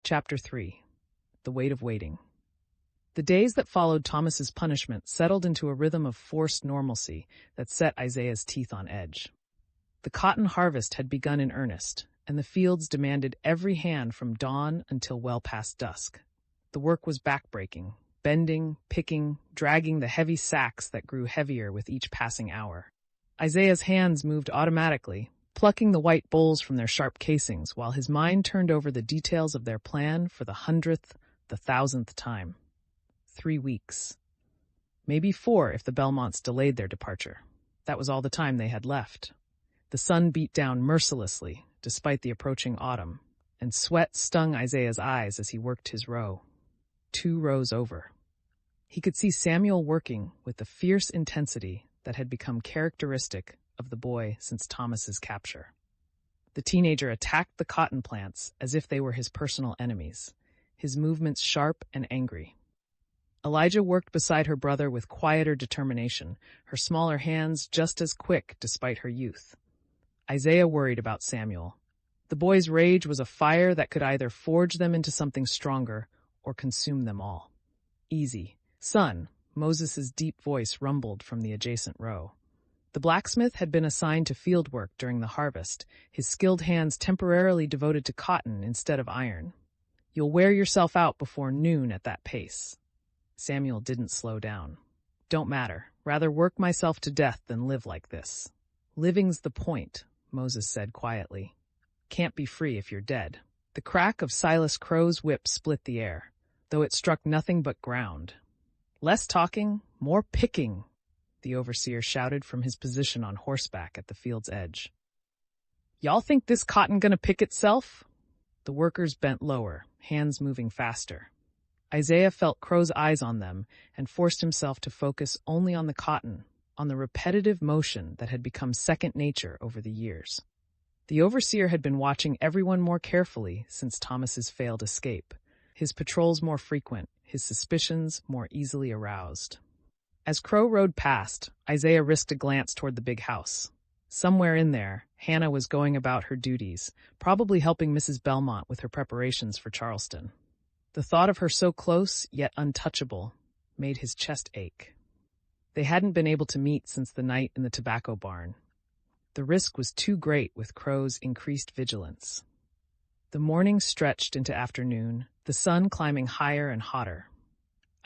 Chapter 3. The Weight of Waiting. The days that followed Thomas's punishment settled into a rhythm of forced normalcy that set Isaiah's teeth on edge. The cotton harvest had begun in earnest, and the fields demanded every hand from dawn until well past dusk. The work was backbreaking, bending, picking, dragging the heavy sacks that grew heavier with each passing hour. Isaiah's hands moved automatically, plucking the white bowls from their sharp casings while his mind turned over the details of their plan for the 100th, the 1,000th time. 3 weeks. Maybe 4 if the Bellmonts delayed their departure. That was all the time they had left. The sun beat down mercilessly, despite the approaching autumn, and sweat stung Isaiah's eyes as he worked his row. 2 rows over. He could see Samuel working with the fierce intensity that had become characteristic of the boy since Thomas's capture. The teenager attacked the cotton plants as if they were his personal enemies, his movements sharp and angry. Elijah worked beside her brother with quieter determination, her smaller hands just as quick despite her youth. Isaiah worried about Samuel. The boy's rage was a fire that could either forge them into something stronger or consume them all. "Easy, son," Moses' deep voice rumbled from the adjacent row. The blacksmith had been assigned to field work during the harvest, his skilled hands temporarily devoted to cotton instead of iron. "You'll wear yourself out before noon at that pace." Samuel didn't slow down. "Don't matter. Rather work myself to death than live like this." "Living's the point," Moses said quietly. "Can't be free if you're dead." The crack of Silas Crow's whip split the air, though it struck nothing but ground. "Less talking, more picking," the overseer shouted from his position on horseback at the field's edge. "Y'all think this cotton gonna pick itself?" The workers bent lower, hands moving faster. Isaiah felt Crow's eyes on them and forced himself to focus only on the cotton, on the repetitive motion that had become second nature over the years. The overseer had been watching everyone more carefully since Thomas's failed escape, his patrols more frequent, his suspicions more easily aroused. As Crow rode past, Isaiah risked a glance toward the big house. Somewhere in there, Hannah was going about her duties, probably helping Mrs. Bellmont with her preparations for Charleston. The thought of her so close, yet untouchable, made his chest ache. They hadn't been able to meet since the night in the tobacco barn. The risk was too great with Crow's increased vigilance. The morning stretched into afternoon, the sun climbing higher and hotter.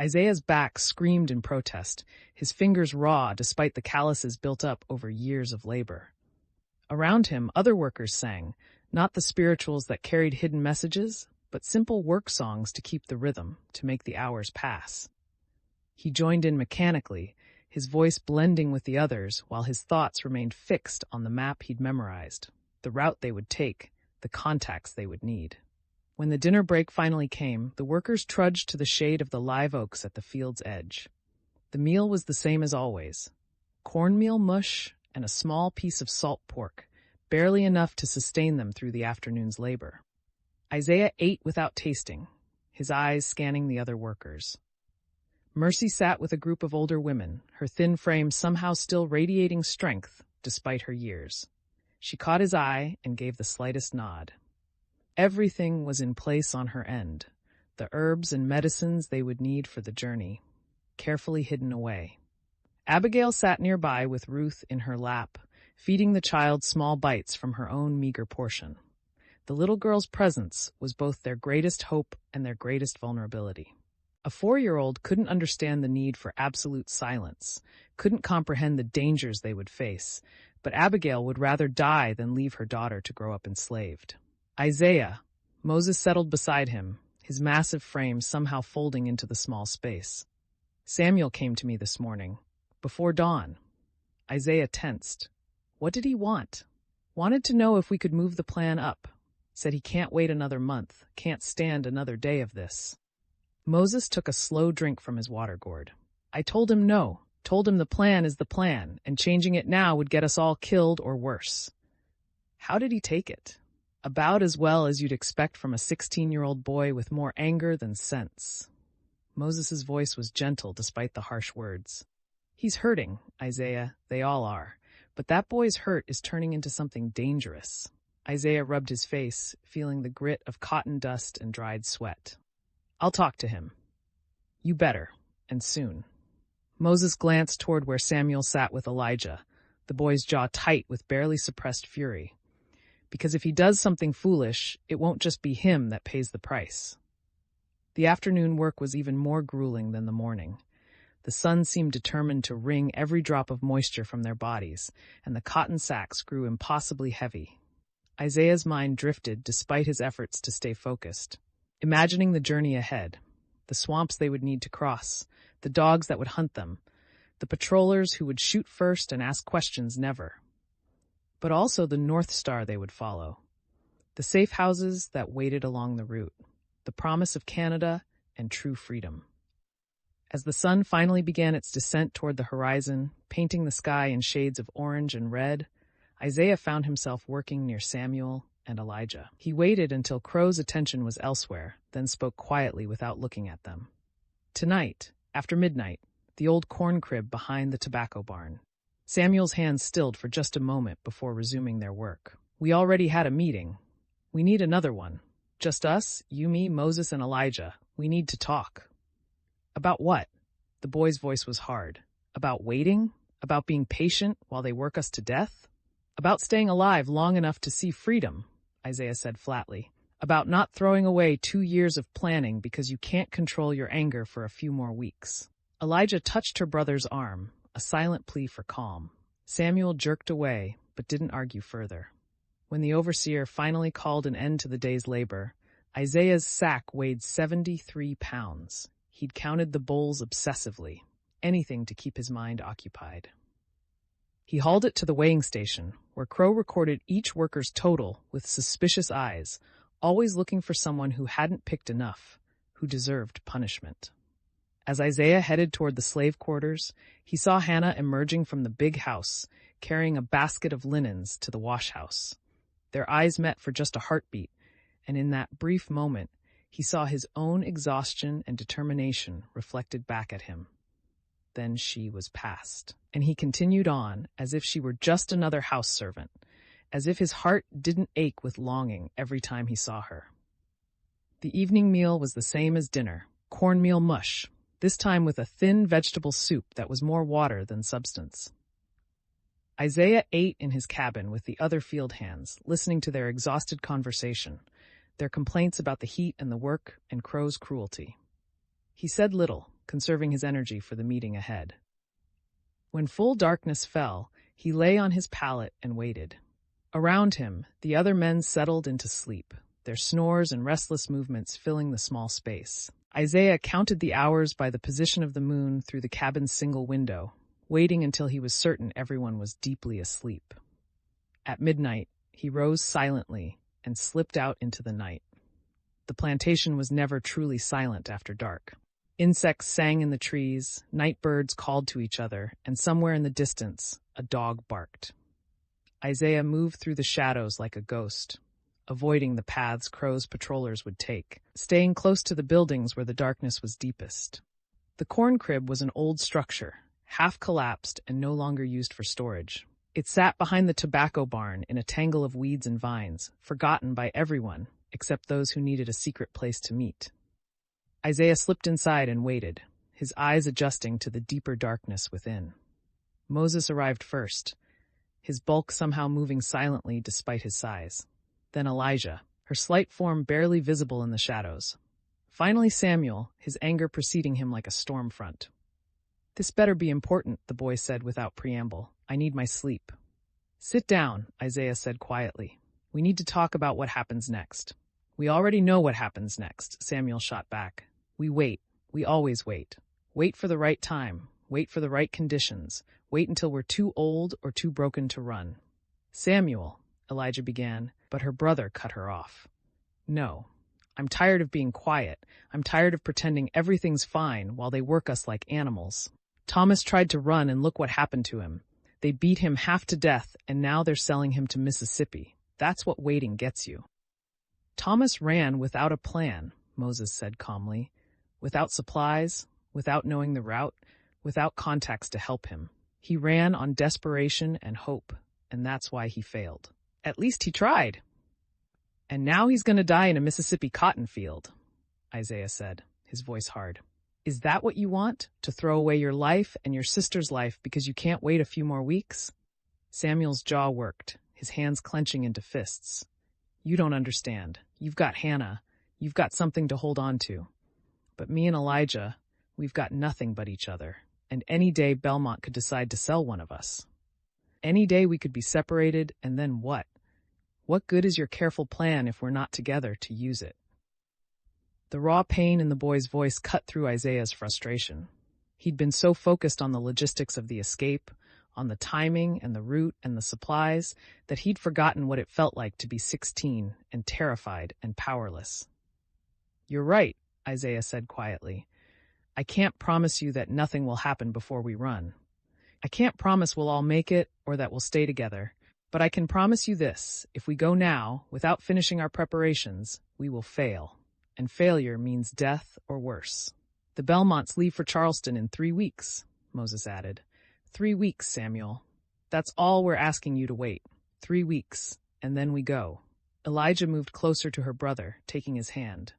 Isaiah's back screamed in protest, his fingers raw despite the calluses built up over years of labor. Around him, other workers sang, not the spirituals that carried hidden messages, but simple work songs to keep the rhythm, to make the hours pass. He joined in mechanically, his voice blending with the others while his thoughts remained fixed on the map he'd memorized, the route they would take, the contacts they would need. When the dinner break finally came, the workers trudged to the shade of the live oaks at the field's edge. The meal was the same as always. Cornmeal mush and a small piece of salt pork, barely enough to sustain them through the afternoon's labor. Isaiah ate without tasting, his eyes scanning the other workers. Mercy sat with a group of older women, her thin frame somehow still radiating strength despite her years. She caught his eye and gave the slightest nod. Everything was in place on her end, the herbs and medicines they would need for the journey, carefully hidden away. Abigail sat nearby with Ruth in her lap, feeding the child small bites from her own meager portion. The little girl's presence was both their greatest hope and their greatest vulnerability. A 4-year-old couldn't understand the need for absolute silence, couldn't comprehend the dangers they would face, but Abigail would rather die than leave her daughter to grow up enslaved. "Isaiah," Moses settled beside him, his massive frame somehow folding into the small space. "Samuel came to me this morning, before dawn." Isaiah tensed. What did he want? Wanted to know if we could move the plan up. Said he can't wait another month, can't stand another day of this. Moses took a slow drink from his water gourd. "I told him no, told him the plan is the plan, and changing it now would get us all killed or worse." How did he take it? About as well as you'd expect from a 16-year-old boy with more anger than sense. Moses' voice was gentle despite the harsh words. "He's hurting, Isaiah, they all are, but that boy's hurt is turning into something dangerous. Isaiah rubbed his face, feeling the grit of cotton dust and dried sweat. "I'll talk to him." "You better, and soon." Moses glanced toward where Samuel sat with Elijah, the boy's jaw tight with barely suppressed fury. Because if he does something foolish, it won't just be him that pays the price. The afternoon work was even more grueling than the morning. The sun seemed determined to wring every drop of moisture from their bodies, and the cotton sacks grew impossibly heavy. Isaiah's mind drifted despite his efforts to stay focused, imagining the journey ahead, the swamps they would need to cross, the dogs that would hunt them, the patrollers who would shoot first and ask questions never. But also the North Star they would follow, the safe houses that waited along the route, the promise of Canada and true freedom. As the sun finally began its descent toward the horizon, painting the sky in shades of orange and red, Isaiah found himself working near Samuel and Elijah. He waited until Crow's attention was elsewhere, then spoke quietly without looking at them. "Tonight, after midnight, the old corn crib behind the tobacco barn." Samuel's hands stilled for just a moment before resuming their work. "We already had a meeting. We need another one. Just us, you, me, Moses, and Elijah. We need to talk." "About what?" The boy's voice was hard. "About waiting? About being patient while they work us to death?" "About staying alive long enough to see freedom," Isaiah said flatly. "About not throwing away 2 years of planning because you can't control your anger for a few more weeks." Elijah touched her brother's arm, a silent plea for calm. Samuel jerked away, but didn't argue further. When the overseer finally called an end to the day's labor, Isaiah's sack weighed 73 pounds. He'd counted the bowls obsessively, anything to keep his mind occupied. He hauled it to the weighing station, where Crow recorded each worker's total with suspicious eyes, always looking for someone who hadn't picked enough, who deserved punishment. As Isaiah headed toward the slave quarters, he saw Hannah emerging from the big house, carrying a basket of linens to the wash house. Their eyes met for just a heartbeat, and in that brief moment, he saw his own exhaustion and determination reflected back at him. Then she was past, and he continued on as if she were just another house servant, as if his heart didn't ache with longing every time he saw her. The evening meal was the same as dinner, cornmeal mush, this time with a thin vegetable soup that was more water than substance. Isaiah ate in his cabin with the other field hands, listening to their exhausted conversation, their complaints about the heat and the work and Crow's cruelty. He said little, conserving his energy for the meeting ahead. When full darkness fell, he lay on his pallet and waited. Around him, the other men settled into sleep, their snores and restless movements filling the small space. Isaiah counted the hours by the position of the moon through the cabin's single window, waiting until he was certain everyone was deeply asleep. At midnight, he rose silently and slipped out into the night. The plantation was never truly silent after dark. Insects sang in the trees, night birds called to each other, and somewhere in the distance, a dog barked. Isaiah moved through the shadows like a ghost, avoiding the paths Crow's patrollers would take, staying close to the buildings where the darkness was deepest. The corn crib was an old structure, half collapsed and no longer used for storage. It sat behind the tobacco barn in a tangle of weeds and vines, forgotten by everyone except those who needed a secret place to meet. Isaiah slipped inside and waited, his eyes adjusting to the deeper darkness within. Moses arrived first, his bulk somehow moving silently despite his size. Then Elijah, her slight form barely visible in the shadows. Finally Samuel, his anger preceding him like a storm front. "This better be important," the boy said without preamble. "I need my sleep." "Sit down," Isaiah said quietly. "We need to talk about what happens next." "We already know what happens next," Samuel shot back. "We wait. We always wait. Wait for the right time. Wait for the right conditions. Wait until we're too old or too broken to run." "Samuel," Elijah began, but her brother cut her off. "No. I'm tired of being quiet. I'm tired of pretending everything's fine while they work us like animals. Thomas tried to run and look what happened to him. They beat him half to death and now they're selling him to Mississippi. That's what waiting gets you." "Thomas ran without a plan," Moses said calmly. "Without supplies, without knowing the route, without contacts to help him. He ran on desperation and hope, and that's why he failed." "At least he tried," And now he's going to die in a Mississippi cotton field, Isaiah said, his voice hard. Is that what you want? To throw away your life and your sister's life because you can't wait a few more weeks? Samuel's jaw worked, his hands clenching into fists. You don't understand. You've got Hannah. You've got something to hold on to. But me and Elijah, we've got nothing but each other. And any day Bellmont could decide to sell one of us. Any day we could be separated, and then what? What good is your careful plan if we're not together to use it? The raw pain in the boy's voice cut through Isaiah's frustration. He'd been so focused on the logistics of the escape, on the timing and the route and the supplies, that he'd forgotten what it felt like to be 16 and terrified and powerless. You're right, Isaiah said quietly. I can't promise you that nothing will happen before we run. I can't promise we'll all make it or that we'll stay together. But I can promise you this, if we go now, without finishing our preparations, we will fail. And failure means death or worse. The Bellmonts leave for Charleston in 3 weeks, Moses added. 3 weeks, Samuel. That's all we're asking you to wait. 3 weeks, and then we go. Elijah moved closer to her brother, taking his hand.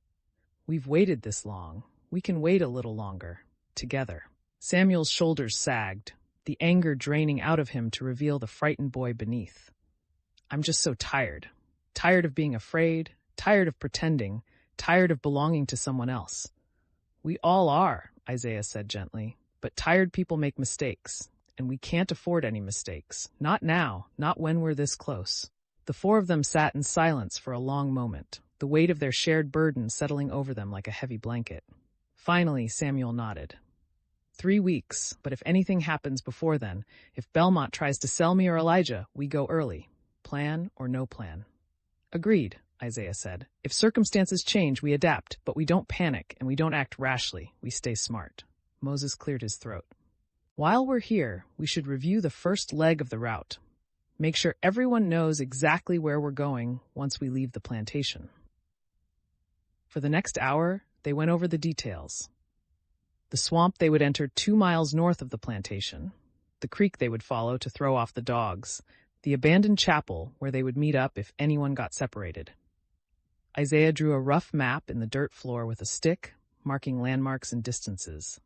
We've waited this long. We can wait a little longer. Together. Samuel's shoulders sagged, the anger draining out of him to reveal the frightened boy beneath. I'm just so tired. Tired of being afraid, tired of pretending, tired of belonging to someone else. We all are, Isaiah said gently, but tired people make mistakes, and we can't afford any mistakes. Not now, not when we're this close. The four of them sat in silence for a long moment, the weight of their shared burden settling over them like a heavy blanket. Finally, Samuel nodded. 3 weeks, but if anything happens before then, if Bellmont tries to sell me or Elijah, we go early. Plan or no plan. Agreed, Isaiah said. If circumstances change, we adapt, but we don't panic and we don't act rashly. We stay smart. Moses cleared his throat. While we're here, we should review the first leg of the route. Make sure everyone knows exactly where we're going once we leave the plantation. For the next hour, they went over the details. The swamp they would enter 2 miles north of the plantation, the creek they would follow to throw off the dogs, the abandoned chapel where they would meet up if anyone got separated. Isaiah drew a rough map in the dirt floor with a stick, marking landmarks and distances.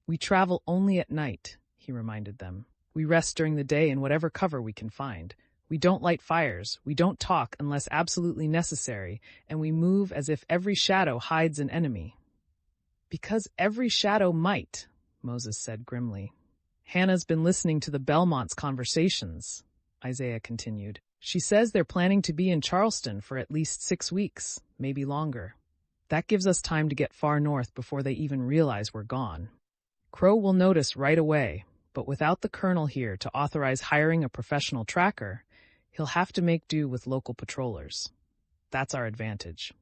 We travel only at night, he reminded them. We rest during the day in whatever cover we can find. We don't light fires, we don't talk unless absolutely necessary, and we move as if every shadow hides an enemy. Because every shadow might, Moses said grimly. Hannah's been listening to the Bellmonts' conversations, Isaiah continued. She says they're planning to be in Charleston for at least 6 weeks, maybe longer. That gives us time to get far north before they even realize we're gone. Crow will notice right away, but without the colonel here to authorize hiring a professional tracker, he'll have to make do with local patrollers. That's our advantage.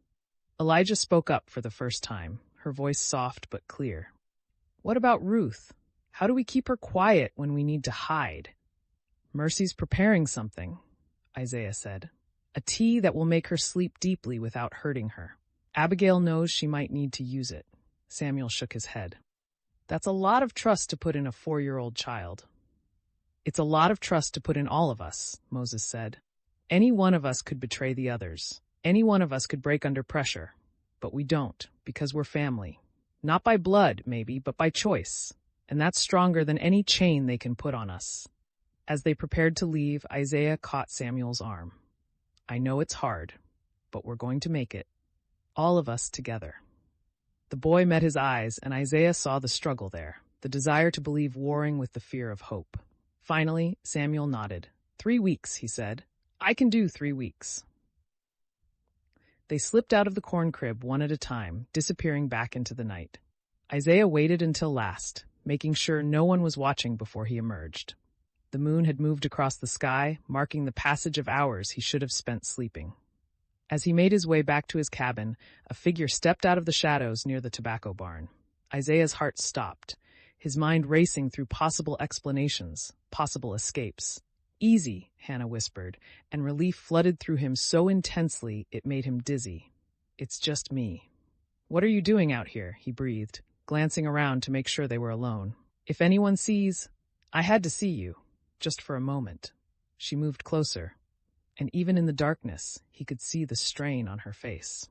Elijah spoke up for the first time, her voice soft but clear. What about Ruth? How do we keep her quiet when we need to hide? Mercy's preparing something, Isaiah said. A tea that will make her sleep deeply without hurting her. Abigail knows she might need to use it. Samuel shook his head. That's a lot of trust to put in a 4-year-old child. It's a lot of trust to put in all of us, Moses said. Any one of us could betray the others. Any one of us could break under pressure. But we don't, because we're family. Not by blood, maybe, but by choice. And that's stronger than any chain they can put on us. As they prepared to leave, Isaiah caught Samuel's arm. I know it's hard, but we're going to make it. All of us together. The boy met his eyes, and Isaiah saw the struggle there, the desire to believe warring with the fear of hope. Finally, Samuel nodded. 3 weeks, he said. I can do 3 weeks. They slipped out of the corn crib one at a time, disappearing back into the night. Isaiah waited until last, making sure no one was watching before he emerged. The moon had moved across the sky, marking the passage of hours he should have spent sleeping. As he made his way back to his cabin, a figure stepped out of the shadows near the tobacco barn. Isaiah's heart stopped, his mind racing through possible explanations, possible escapes. Easy, Hannah whispered, and relief flooded through him so intensely it made him dizzy. It's just me. What are you doing out here? He breathed, glancing around to make sure they were alone. If anyone sees, I had to see you, just for a moment. She moved closer. and even in the darkness, he could see the strain on her face.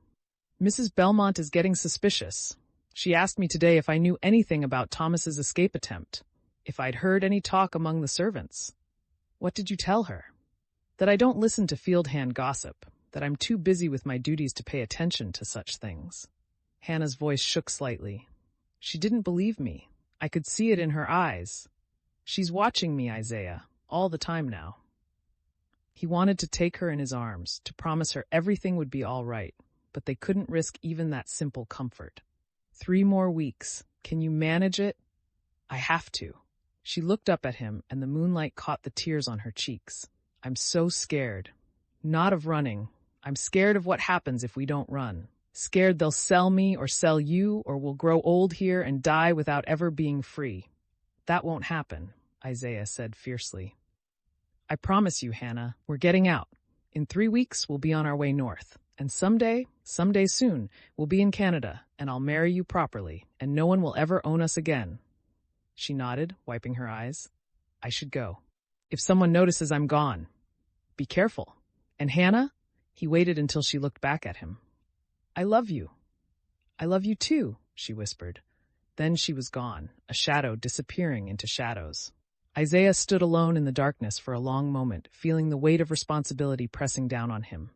Mrs. Bellmont is getting suspicious. She asked me today if I knew anything about Thomas's escape attempt, if I'd heard any talk among the servants. What did you tell her? That I don't listen to field hand gossip, that I'm too busy with my duties to pay attention to such things. Hannah's voice shook slightly. She didn't believe me. I could see it in her eyes. She's watching me, Isaiah, all the time now. He wanted to take her in his arms, to promise her everything would be all right, but they couldn't risk even that simple comfort. 3 more weeks. Can you manage it? I have to. She looked up at him, and the moonlight caught the tears on her cheeks. I'm so scared. Not of running. I'm scared of what happens if we don't run. Scared they'll sell me or sell you, or we'll grow old here and die without ever being free. That won't happen, Isaiah said fiercely. I promise you, Hannah, we're getting out. In 3 weeks, we'll be on our way north. And someday soon, we'll be in Canada, and I'll marry you properly, and no one will ever own us again. She nodded, wiping her eyes. I should go. If someone notices I'm gone. Be careful. And Hannah? He waited until she looked back at him. I love you. I love you too, she whispered. Then she was gone, a shadow disappearing into shadows. Isaiah stood alone in the darkness for a long moment, feeling the weight of responsibility pressing down on him.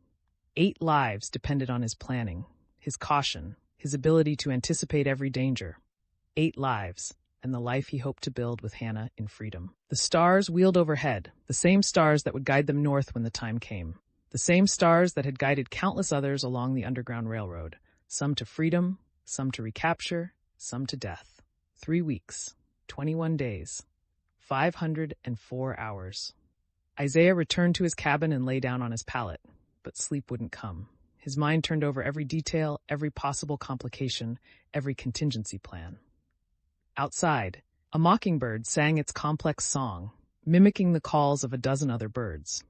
8 lives depended on his planning, his caution, his ability to anticipate every danger. 8 lives, and the life he hoped to build with Hannah in freedom. The stars wheeled overhead, the same stars that would guide them north when the time came. The same stars that had guided countless others along the Underground Railroad, some to freedom, some to recapture, some to death. 3 weeks, 21 days, 504 hours. Isaiah returned to his cabin and lay down on his pallet, but sleep wouldn't come. His mind turned over every detail, every possible complication, every contingency plan. Outside, a mockingbird sang its complex song, mimicking the calls of a dozen other birds.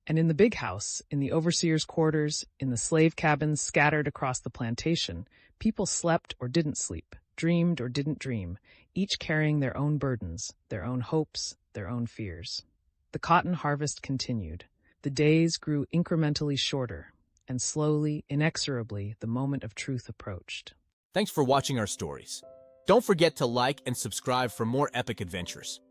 And in the big house, in the overseer's quarters, in the slave cabins scattered across the plantation, people slept or didn't sleep, dreamed or didn't dream, each carrying their own burdens, their own hopes, their own fears. The cotton harvest continued. The days grew incrementally shorter, and slowly, inexorably, the moment of truth approached. Thanks for watching our stories. Don't forget to like and subscribe for more epic adventures.